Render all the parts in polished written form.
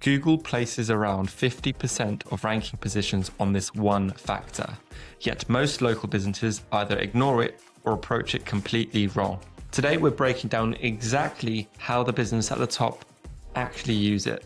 Google places around 50% of ranking positions on this one factor, yet most local businesses either ignore it or approach it completely wrong. Today, we're breaking down exactly how the business at the top actually use it.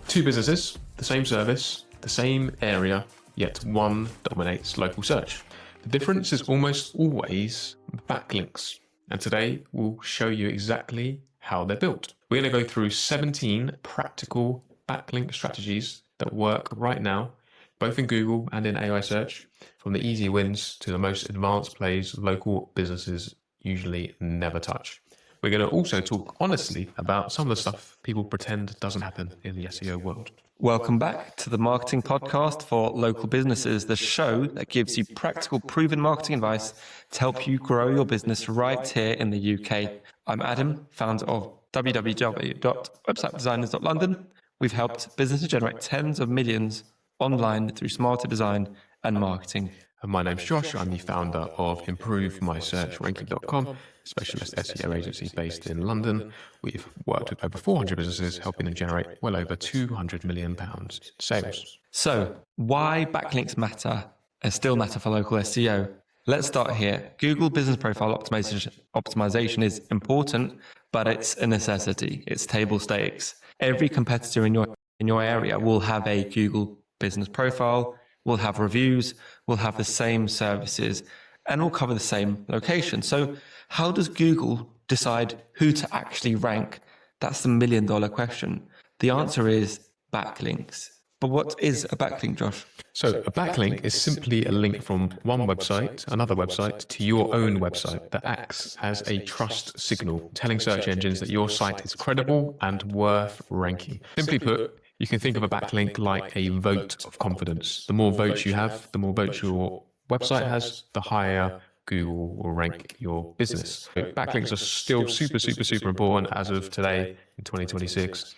Two businesses, the same service, the same area, yet one dominates local search. The difference is almost always backlinks. And today, we'll show you exactly how they're built. We're going to go through 17 practical backlink strategies that work right now, both in Google and in AI search, from the easy wins to the most advanced plays local businesses usually never touch. We're going to also talk honestly about some of the stuff people pretend doesn't happen in the SEO world. Welcome back to the Marketing Podcast for Local Businesses, the show that gives you practical, proven marketing advice to help you grow your business right here in the UK. I'm Adam, founder of www.websitedesigners.london. We've helped businesses generate tens of millions online through smarter design and marketing. And my name's Josh. I'm the founder of ImproveMySearchRanking.com, specialist SEO agency based in London. We've worked with over 400 businesses, helping them generate well over £200 million in sales. So, why backlinks matter and still matter for local SEO? Let's start here. Google Business Profile optimization is important, but it's a necessity. It's table stakes. Every competitor in your area will have a Google Business Profile, will have reviews, will have the same services, and will cover the same location. So how does Google decide who to actually rank? That's the million-dollar question. The answer is backlinks. But what is a backlink, Josh? So a backlink is simply a link from one website, another website, to your own website that acts as a trust signal, telling search engines that your site is credible and worth ranking. Simply put, you can think of a backlink like a vote of confidence. The more votes you have, the more votes your website has, the higher Google will rank your business. So backlinks are still super important as of today in 2026.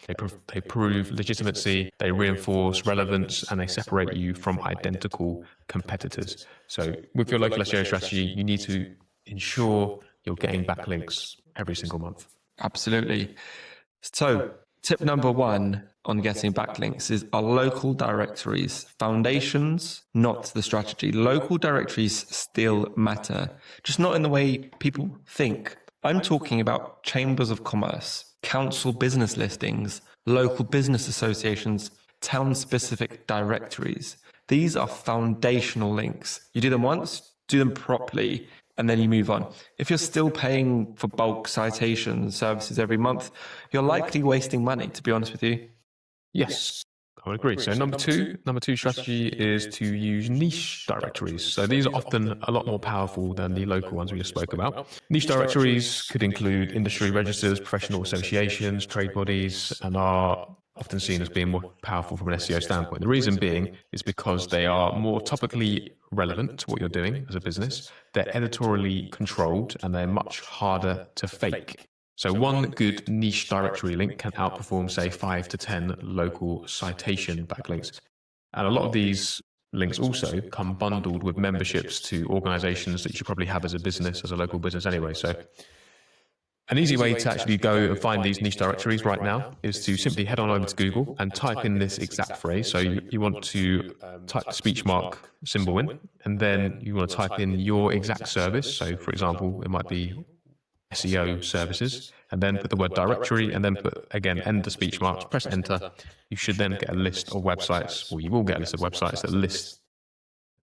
They prove legitimacy, they reinforce relevance, and they separate you from identical competitors. So with your local SEO strategy, you need to ensure you're getting backlinks every single month. Absolutely. So tip number one on getting backlinks is our local directories. Foundations, not the strategy. Local directories still matter, just not in the way people think. I'm talking about chambers of commerce, council business listings, local business associations, town-specific directories. These are foundational links. You do them once, do them properly, and then you move on. If you're still paying for bulk citation services every month, you're likely wasting money, to be honest with you. Yes, I would agree. So number two strategy is to use niche directories. So these are often a lot more powerful than the local ones we just spoke about. Niche directories could include industry registers, professional associations, trade bodies, and are often seen as being more powerful from an SEO standpoint. The reason being is because they are more topically relevant to what you're doing as a business. They're editorially controlled and they're much harder to fake. So one good niche directory link can outperform, say, 5 to 10 local citation backlinks. And a lot of these links also come bundled with memberships to organizations that you should probably have as a business, as a local business anyway. So an easy way to actually go and find these niche directories right now is to simply head on over to Google and type in this exact phrase. So you want to type the speech mark symbol in, and then you want to type in your exact service. So for example, it might be SEO services, and then put the word directory, and then put, again, end the speech marks, press enter. You should then get a list of websites, or you will get a list of websites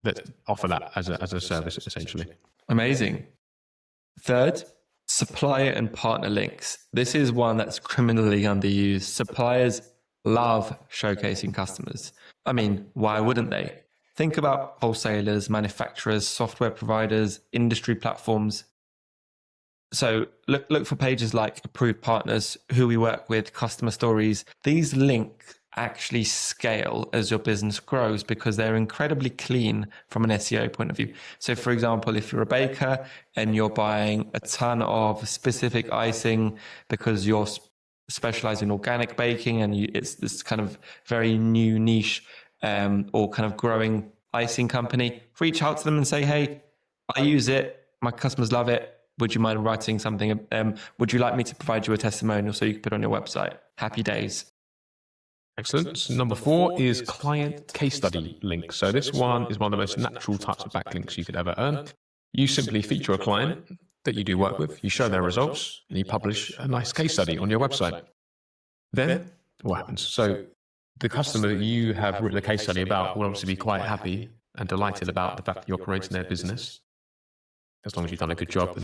that offer that as a service, essentially. Amazing. Third, supplier and partner links. This is one that's criminally underused. Suppliers love showcasing customers. I mean, why wouldn't they? Think about wholesalers, manufacturers, software providers, industry platforms. So look for pages like approved partners, who we work with, customer stories. These links actually scale as your business grows because they're incredibly clean from an SEO point of view. So for example, if you're a baker and you're buying a ton of specific icing because you're specialized in organic baking and it's this kind of very new niche or kind of growing icing company, reach out to them and say, hey, I use it. My customers love it. Would you mind writing something? Would you like me to provide you a testimonial so you can put it on your website? Happy days. Excellent. So number 4 is client case study links. So this one is one of the most natural types of backlinks you could ever earn. You simply feature a client that you do work with, you show their results, and you publish a nice case study on your website. Then what happens? So the customer that you have written a case study about will obviously be quite happy and delighted about the fact that you're operating their business, as long as you've done a good job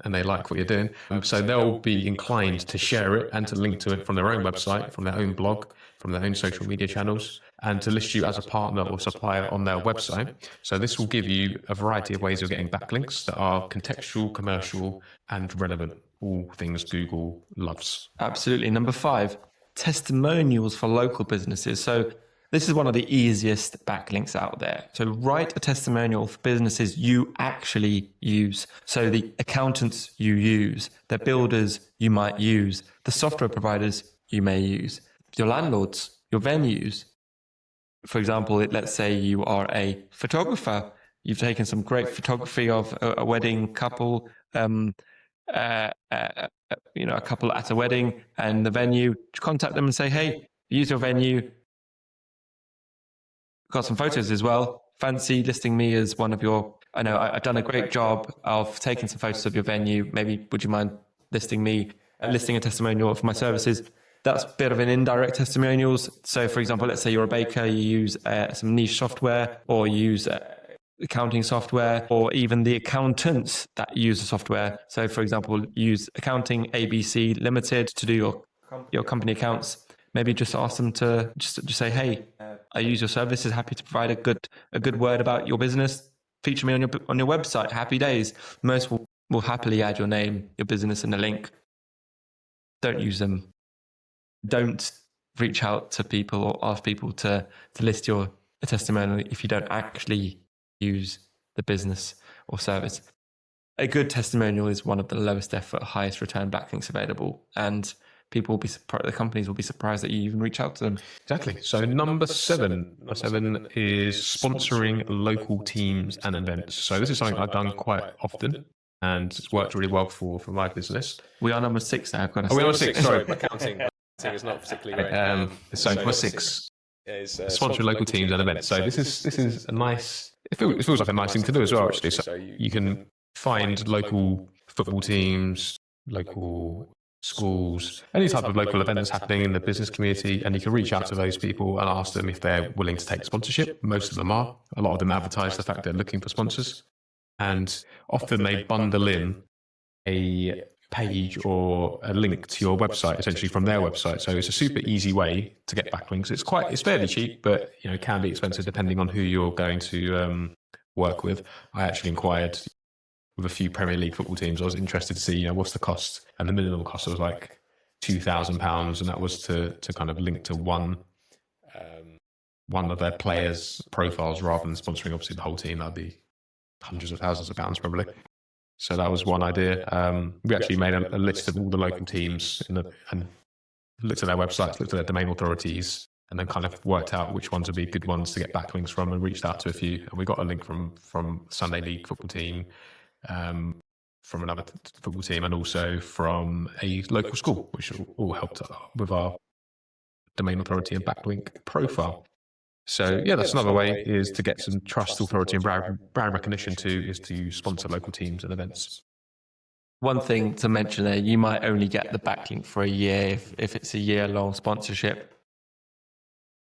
and they like what you're doing. So they'll be inclined to share it and to link to it from their own website, from their own blog, from their own social media channels, and to list you as a partner or supplier on their website. So this will give you a variety of ways of getting backlinks that are contextual, commercial, and relevant. All things Google loves. Absolutely. Number 5, testimonials for local businesses. So this is one of the easiest backlinks out there. So write a testimonial for businesses you actually use. So the accountants you use, the builders you might use, the software providers you may use, your landlords, your venues. For example, let's say you are a photographer. You've taken some great photography of a wedding couple, a couple at a wedding, and the venue, contact them and say, hey, use your venue. Got some photos as well. Fancy listing me as one of your, I know I've done a great job of taking some photos of your venue. Maybe would you mind listing me, listing a testimonial for my services? That's a bit of an indirect testimonials. So for example, let's say you're a baker, you use some niche software, or you use accounting software, or even the accountants that use the software. So for example, use Accounting ABC Limited to do your company accounts. Maybe just ask them to just say, hey, I use your services, happy to provide a good word about your business. Feature me on your website. Happy days. Most will happily add your name, your business, and a link. Don't use them. Don't reach out to people or ask people to list your testimonial if you don't actually use the business or service. A good testimonial is one of the lowest effort, highest return backlinks available, and people will be surprised, the companies will be surprised that you even reach out to them. Exactly. So number 7 is sponsoring local teams and events. So this is something I've done quite often, and it's worked really well for my business. We are number 6 now. Are we on 6? Sorry. Accounting is not particularly great. So number 6 is sponsoring local teams and events. So this is a nice. It feels like a nice thing to do as well, actually. So you can find local football teams, local schools, any type of local event that's happening in the business community, and you can reach out to those people and ask them if they're willing to take sponsorship. Most of them are. A lot of them advertise the fact they're looking for sponsors, and often they bundle in a page or a link to your website, essentially from their website. So it's a super easy way to get backlinks. It's fairly cheap, but it can be expensive depending on who you're going to work with. I actually inquired with a few Premier League football teams. I was interested to see, what's the cost, and the minimum cost was like £2,000, and that was to kind of link to one of their players' profiles rather than sponsoring obviously the whole team. That'd be hundreds of thousands of pounds probably. So that was one idea. We actually made a list of all the local teams and looked at their websites, looked at their domain authorities, and then kind of worked out which ones would be good ones to get backlinks from, and reached out to a few. And we got a link from Sunday League football team, from another football team, and also from a local school, which all helped with our domain authority and backlink profile. So yeah, that's another way, is to get some trust, authority, and brand recognition is to sponsor local teams and events. One thing to mention there, you might only get the backlink for a year if it's a year-long sponsorship.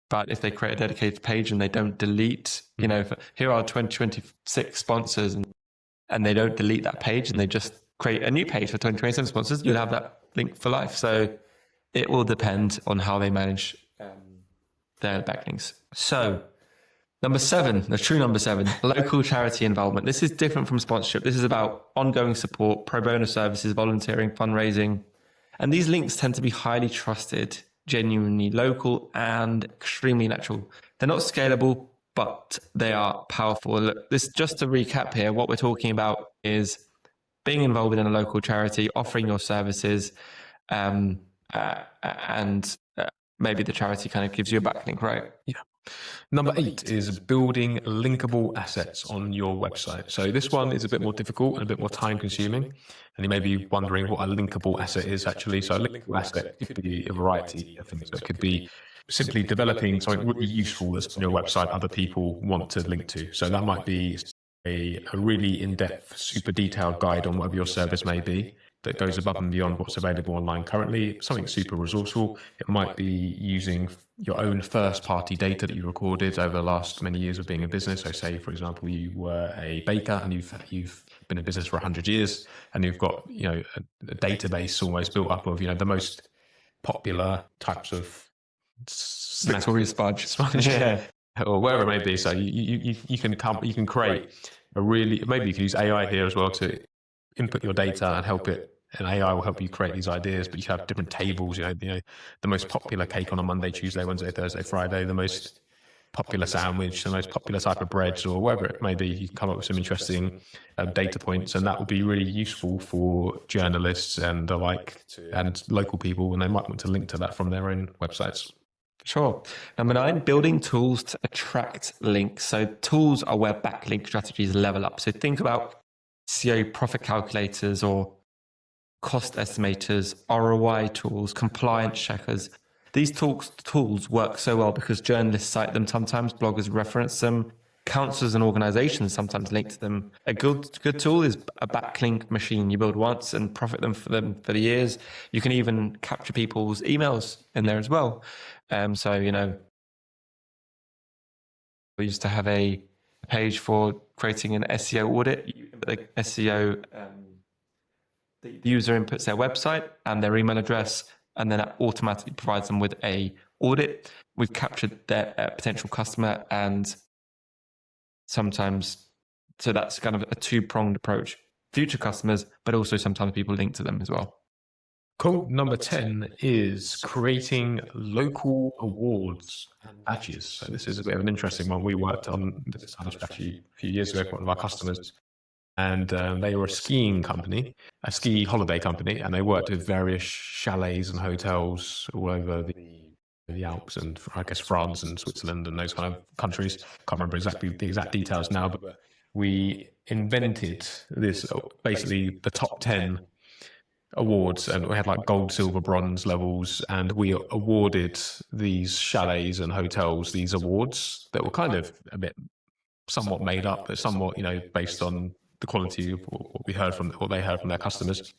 But if they create a dedicated page and they don't delete, here are 2026 sponsors, and they don't delete that page and they just create a new page for 2027 sponsors, you'll have that link for life. So it will depend on how they manage their backlinks. So number 7, the true number 7, local charity involvement. This is different from sponsorship. This is about ongoing support, pro bono services, volunteering, fundraising. And these links tend to be highly trusted, genuinely local, and extremely natural. They're not scalable, but they are powerful. Look, just to recap here, what we're talking about is being involved in a local charity, offering your services, and maybe the charity kind of gives you a backlink, right? Yeah. Number 8 is building linkable assets on your website. So this one is a bit more difficult and a bit more time consuming. And you may be wondering what a linkable asset is actually. So a linkable asset could be a variety of things. So it could be simply developing something really useful that's on your website other people want to link to. So that might be a really in-depth, super detailed guide on whatever your service may be that goes above and beyond what's available online currently, something super resourceful. It might be using your own first-party data that you recorded over the last many years of being a business. So say, for example, you were a baker and you've been in business for 100 years and you've got, a database almost built up of, the most popular types of Victoria Sponge. yeah, or wherever it may be. So you can create a really, maybe you can use AI here as well to input your data and help it, and AI will help you create these ideas. But you have different tables. The most popular cake on a Monday, Tuesday, Wednesday, Thursday, Friday. The most popular sandwich, the most popular type of breads, or whatever it may be. You can come up with some interesting data points, and that will be really useful for journalists and the like, and local people, and they might want to link to that from their own websites. Sure. Number 9, building tools to attract links. So tools are where backlink strategies level up. So think about SEO profit calculators or cost estimators, ROI tools, compliance checkers. These tools work so well because journalists cite them sometimes, bloggers reference them, councils and organizations sometimes link to them. A good tool is a backlink machine. You build once and profit for the years. You can even capture people's emails in there as well. We used to have a page for creating an SEO audit. The SEO, the user inputs their website and their email address, and then that automatically provides them with a audit. We've captured their potential customer, and sometimes, so that's kind of a two-pronged approach. Future customers, but also sometimes people link to them as well. Cool. Number 10 is creating local awards and badges. So this is a bit of an interesting one. We worked on this kind of strategy a few years ago for one of our customers, and they were a skiing company, a ski holiday company, and they worked with various chalets and hotels all over the Alps and I guess France and Switzerland and those kind of countries. Can't remember exactly the exact details now, but we invented this, basically the top 10 awards, and we had like gold, silver, bronze levels, and we awarded these chalets and hotels these awards that were kind of a bit somewhat made up, but somewhat based on the quality of what they heard from their customers.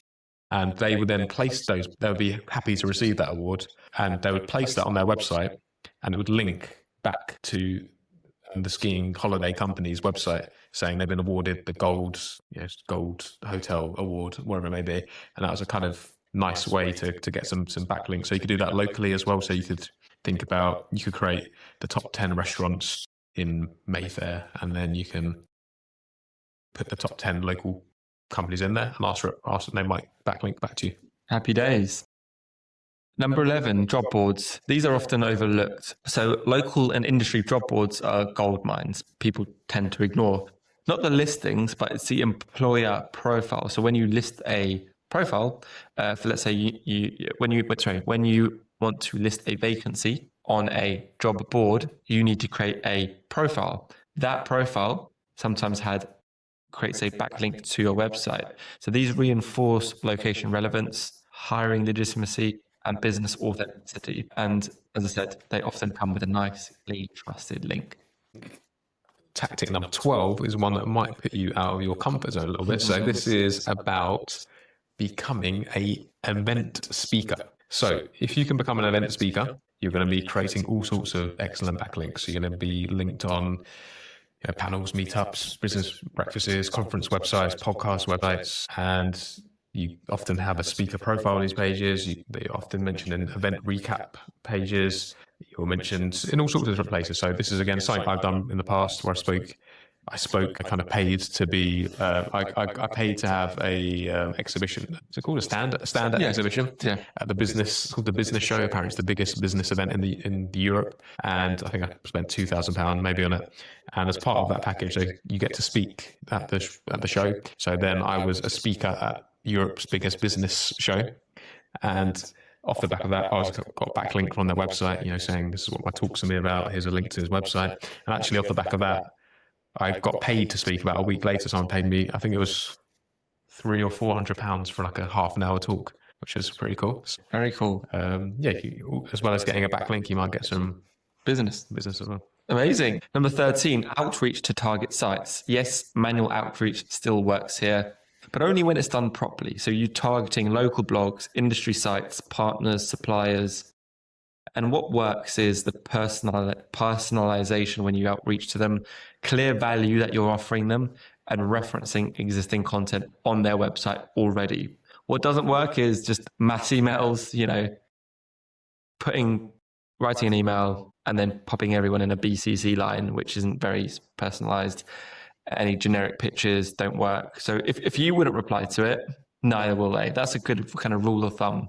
And they would then place those, they would be happy to receive that award, and they would place that on their website, and it would link back to the skiing holiday company's website saying they've been awarded the gold hotel award, wherever it may be. And that was a kind of nice way to get some backlinks. So you could do that locally as well. So you could think about, you could create the top 10 restaurants in Mayfair, and then you can put the top 10 local companies in there and ask they might backlink back to you. Happy days. Number 11, job boards. These are often overlooked. So local and industry job boards are gold mines. People tend to ignore not the listings, but it's the employer profile. So when you list a profile, for let's say when you want to list a vacancy on a job board, you need to create a profile. That profile sometimes creates a backlink to your website. So these reinforce location relevance, hiring legitimacy, and business authenticity. And as I said, they often come with a nicely trusted link. Tactic number 12 is one that might put you out of your comfort zone a little bit. So this is about becoming an event speaker. So if you can become an event speaker, you're going to be creating all sorts of excellent backlinks. So you're going to be linked on panels, meetups, business breakfasts, conference websites, podcast websites, and you often have a speaker profile on these pages. They often mention in event recap pages. You're mentioned in all sorts of different places. So this is, again, something I've done in the past where I kind of paid to be, I paid to have a exhibition. Is it called a stand exhibition? Yeah. At the called the Business Show. Apparently it's the biggest business event in Europe. And I think I spent £2,000 maybe on it. And as part of that package, you get to speak at the show. So then I was a speaker at Europe's biggest business show. And off the back of that, I got a backlink from their website, saying this is what my talk's going to be about. Here's a link to his website. And actually off the back of that, I got paid to speak about a week later. Someone paid me, I think it was £300 or £400 for like a half an hour talk, which is pretty cool. Very cool. As well as getting a backlink, you might get some Business. business as well. Amazing. Number 13, outreach to target sites. Yes, manual outreach still works here, but only when it's done properly. So you're targeting local blogs, industry sites, partners, suppliers. And what works is the personalization when you outreach to them, clear value that you're offering them, and referencing existing content on their website already. What doesn't work is just mass emails, writing an email and then popping everyone in a BCC line, which isn't very personalized. Any generic pictures don't work. So if you wouldn't reply to it, neither will they. That's a good kind of rule of thumb.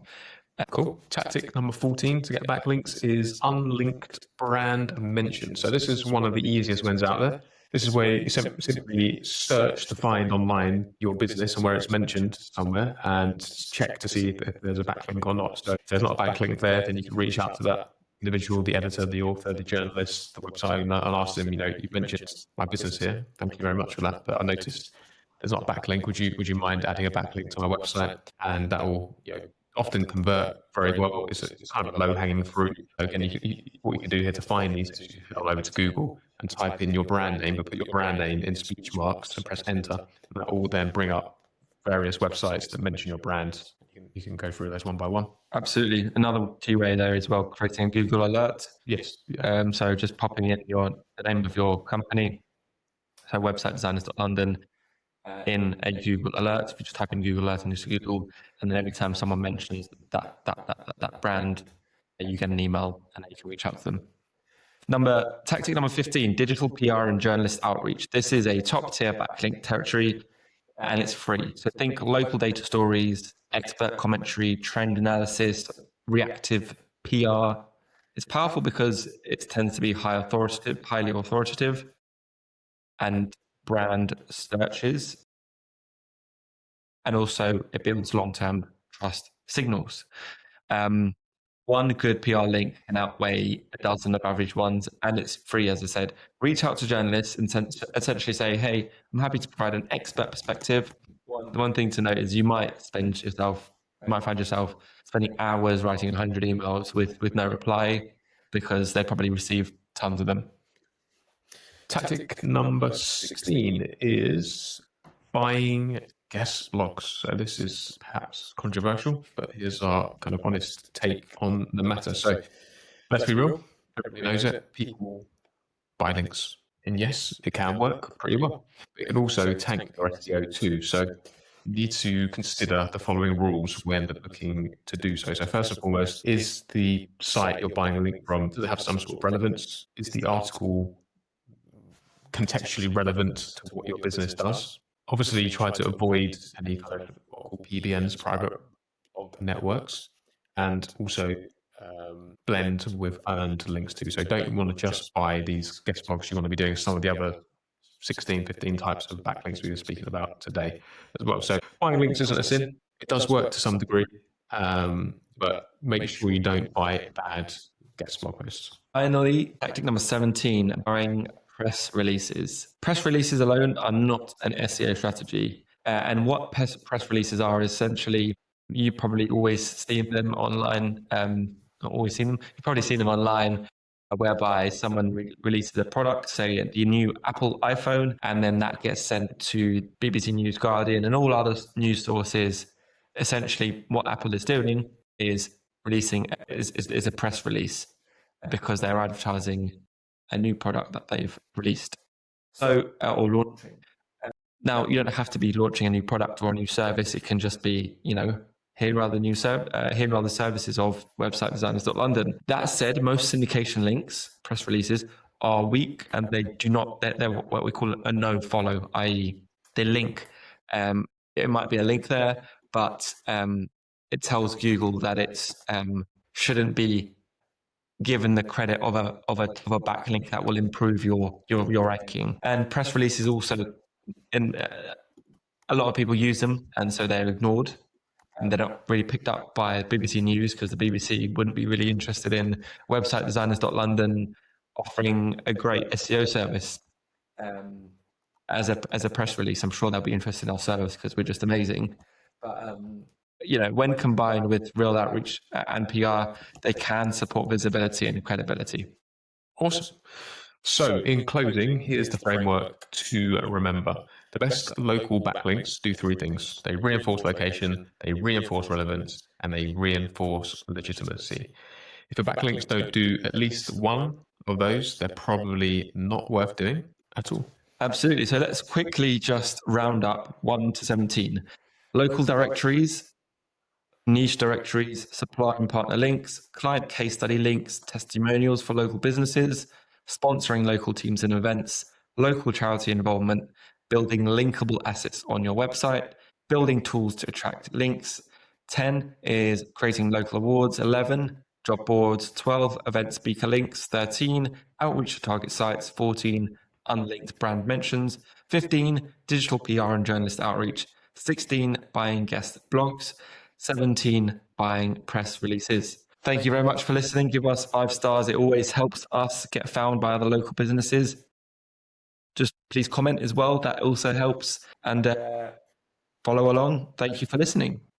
Cool. Tactic number 14 to get backlinks is unlinked brand mention. So this is one of the easiest ones out there. This is where you simply search to find online your business and where it's mentioned somewhere and check to see if there's a backlink or not. So if there's not a backlink there, then you can reach out to that individual, the editor, the author, the journalist, the website owner, and ask them, you've mentioned my business here. Thank you very much for that. But I noticed there's not a backlink. Would you mind adding a backlink to my website? And that will often convert very well. It's kind of low-hanging fruit. Again, what you can do here to find these is you head over to Google and type in your brand name, but put your brand name in speech marks and press enter. And that will then bring up various websites that mention your brand. You can go through those one by one. Absolutely. Another key way there as well, creating a Google alert. Yes. So just popping in the name of your company, so websitedesigners.london, in a Google alert. If you just type in Google alert and just Google, and then every time someone mentions that brand, you get an email and then you can reach out to them. Tactic number 15, digital PR and journalist outreach. This is a top tier backlink territory and it's free. So think local data stories, expert commentary, trend analysis, reactive PR. It's powerful because it tends to be highly authoritative, and brand searches. And also it builds long-term trust signals. One good PR link can outweigh a dozen of average ones, and it's free, as I said. Reach out to journalists and essentially say, hey, I'm happy to provide an expert perspective. The one thing to note is you might find yourself spending hours writing 100 emails with no reply because they probably receive tons of them. Tactic number 16 is buying guest blogs. So this is perhaps controversial, but here's our kind of honest take on the matter. So let's be real, everybody knows it. People buy links. And yes, it can work pretty well. It can also tank your SEO too. So you need to consider the following rules when looking to do so. So first and foremost, is the site you're buying a link from, does it have some sort of relevance? Is the article contextually relevant to what your business does? Obviously, you try to avoid any kind of what are called PBNs, private networks, and also blend with earned links too. So don't want to just buy these guest blogs. You want to be doing some of the other 16, 15 types of backlinks we were speaking about today as well. So buying links isn't a sin. It does work to some degree, but make sure you don't buy bad guest blog posts. Finally, tactic number 17, buying press releases. Press releases alone are not an SEO strategy. And what press releases are essentially, you probably always see them online. Not always seen them. You've probably seen them online, whereby someone releases a product, say the new Apple iPhone, and then that gets sent to BBC News, Guardian, and all other news sources. Essentially, what Apple is doing is releasing is a press release because they're advertising a new product that they've released, or launching. Now, you don't have to be launching a new product or a new service. It can just be, here are the services of websitedesigners.london. That said, most syndication links, press releases, are weak and they're what we call a no follow, i.e. they link. It might be a link there, but it tells Google that it shouldn't be given the credit of a backlink that will improve your ranking. And press releases also, a lot of people use them, and so they're ignored. And they're not really picked up by BBC News because the BBC wouldn't be really interested in websitedesigners.london offering a great SEO service as a press release. I'm sure they'll be interested in our service because we're just amazing. But when combined with real outreach and PR, they can support visibility and credibility. Awesome. So, in closing, here's the framework to remember. The best local backlinks do three things. They reinforce location, they reinforce relevance, and they reinforce legitimacy. If your backlinks don't do at least one of those, they're probably not worth doing at all. Absolutely. So let's quickly just round up 1 to 17. Local directories, niche directories, supply and partner links, client case study links, testimonials for local businesses, sponsoring local teams and events, local charity involvement, building linkable assets on your website, building tools to attract links. 10 is creating local awards. 11, job boards. 12, event speaker links. 13, outreach to target sites. 14, unlinked brand mentions. 15, digital PR and journalist outreach. 16, buying guest blogs. 17, buying press releases. Thank you very much for listening. Give us 5 stars. It always helps us get found by other local businesses. Just please comment as well. That also helps. And follow along. Thank you for listening.